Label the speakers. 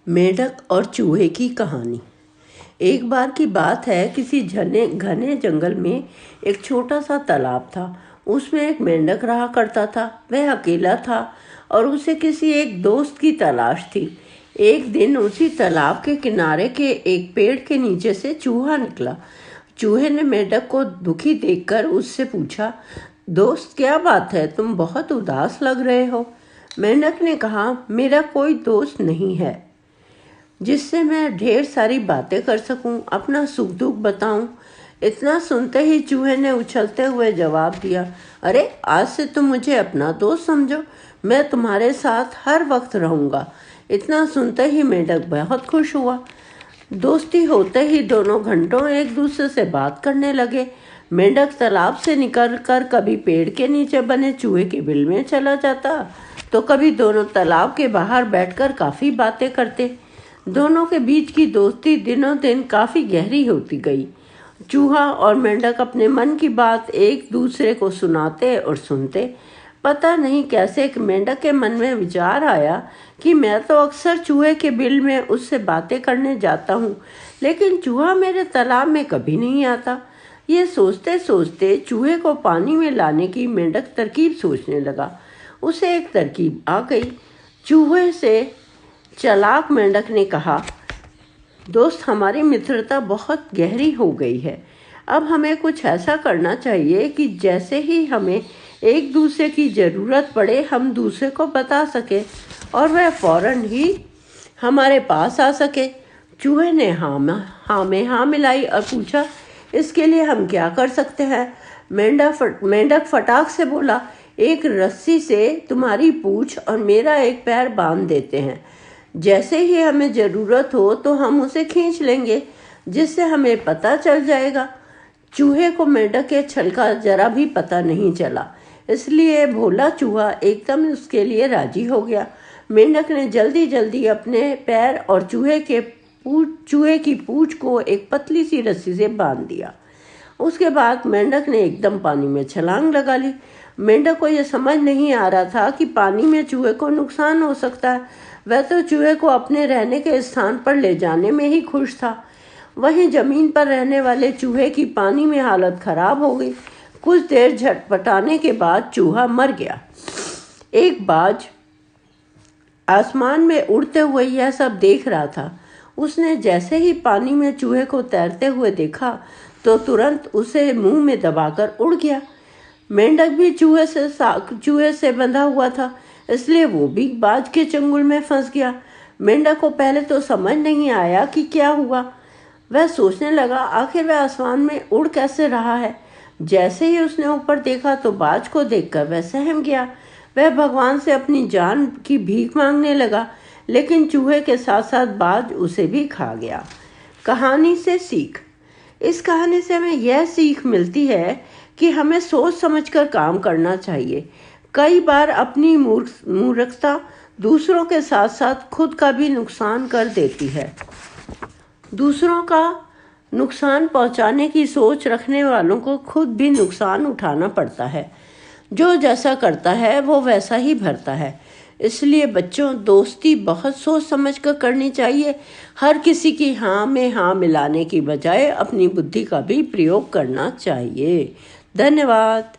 Speaker 1: मेंढक और चूहे की कहानी। एक बार की बात है, किसी घने जंगल में एक छोटा सा तालाब था। उसमें एक मेंढक रहा करता था। वह अकेला था और उसे किसी एक दोस्त की तलाश थी। एक दिन उसी तालाब के किनारे के एक पेड़ के नीचे से चूहा निकला। चूहे ने मेंढक को दुखी देखकर उससे पूछा, दोस्त क्या बात है, तुम बहुत उदास लग रहे हो। मेंढक ने कहा, मेरा कोई दोस्त नहीं है जिससे मैं ढेर सारी बातें कर सकूं, अपना सुख दुख बताऊं। इतना सुनते ही चूहे ने उछलते हुए जवाब दिया, अरे आज से तुम मुझे अपना दोस्त समझो, मैं तुम्हारे साथ हर वक्त रहूंगा। इतना सुनते ही मेंढक बहुत खुश हुआ। दोस्ती होते ही दोनों घंटों एक दूसरे से बात करने लगे। मेंढक तालाब से निकलकर कभी पेड़ के नीचे बने चूहे के बिल में चला जाता, तो कभी दोनों तालाब के बाहर बैठकर काफी बातें करते। दोनों के बीच की दोस्ती दिनों दिन काफी गहरी होती गई। चूहा और मेंढक अपने मन की बात एक दूसरे को सुनाते और सुनते। पता नहीं कैसे एक मेंढक के मन में विचार आया कि मैं तो अक्सर चूहे के बिल में उससे बातें करने जाता हूँ, लेकिन चूहा मेरे तालाब में कभी नहीं आता। ये सोचते सोचते चूहे को पानी में लाने की मेंढक तरकीब सोचने लगा। उसे एक तरकीब आ गई। चूहे से चालाक मेंढक ने कहा, दोस्त हमारी मित्रता बहुत गहरी हो गई है, अब हमें कुछ ऐसा करना चाहिए कि जैसे ही हमें एक दूसरे की ज़रूरत पड़े हम दूसरे को बता सके और वह फौरन ही हमारे पास आ सके। चूहे ने हाँ में हाँ मिलाई और पूछा, इसके लिए हम क्या कर सकते हैं। मेंढक फटाक से बोला, एक रस्सी से तुम्हारी पूंछ और मेरा एक पैर बांध देते हैं, जैसे ही हमें ज़रूरत हो तो हम उसे खींच लेंगे, जिससे हमें पता चल जाएगा। चूहे को मेंढक के छल का जरा भी पता नहीं चला, इसलिए भोला चूहा एकदम उसके लिए राजी हो गया। मेंढक ने जल्दी जल्दी अपने पैर और चूहे की पूंछ को एक पतली सी रस्सी से बांध दिया। उसके बाद मेंढक ने एकदम पानी में छलांग लगा ली। मेंढक को यह समझ नहीं आ रहा था कि पानी में चूहे को नुकसान हो सकता है। वह तो चूहे को अपने रहने के स्थान पर ले जाने में ही खुश था। वहीं जमीन पर रहने वाले चूहे की पानी में हालत खराब हो गई। कुछ देर झटपटाने के बाद चूहा मर गया। एक बाज आसमान में उड़ते हुए यह सब देख रहा था। उसने जैसे ही पानी में चूहे को तैरते हुए देखा तो तुरंत उसे मुंह में दबाकर उड़ गया। मेंढक भी चूहे से बंधा हुआ था, इसलिए वो भी बाज के चंगुल में फंस गया। मेंढक को पहले तो समझ नहीं आया कि क्या हुआ। वह सोचने लगा, आखिर वह आसमान में उड़ कैसे रहा है। जैसे ही उसने ऊपर देखा तो बाज को देखकर वह सहम गया। वह भगवान से अपनी जान की भीख मांगने लगा, लेकिन चूहे के साथ साथ बाज उसे भी खा गया। कहानी से सीख। इस कहानी से हमें यह सीख मिलती है कि हमें सोच समझकर काम करना चाहिए। कई बार अपनी मूर्खता दूसरों के साथ साथ खुद का भी नुकसान कर देती है। दूसरों का नुकसान पहुंचाने की सोच रखने वालों को खुद भी नुकसान उठाना पड़ता है। जो जैसा करता है वो वैसा ही भरता है। इसलिए बच्चों, दोस्ती बहुत सोच समझ कर करनी चाहिए। हर किसी की हाँ में हाँ मिलाने की बजाय अपनी बुद्धि का भी प्रयोग करना चाहिए। धन्यवाद।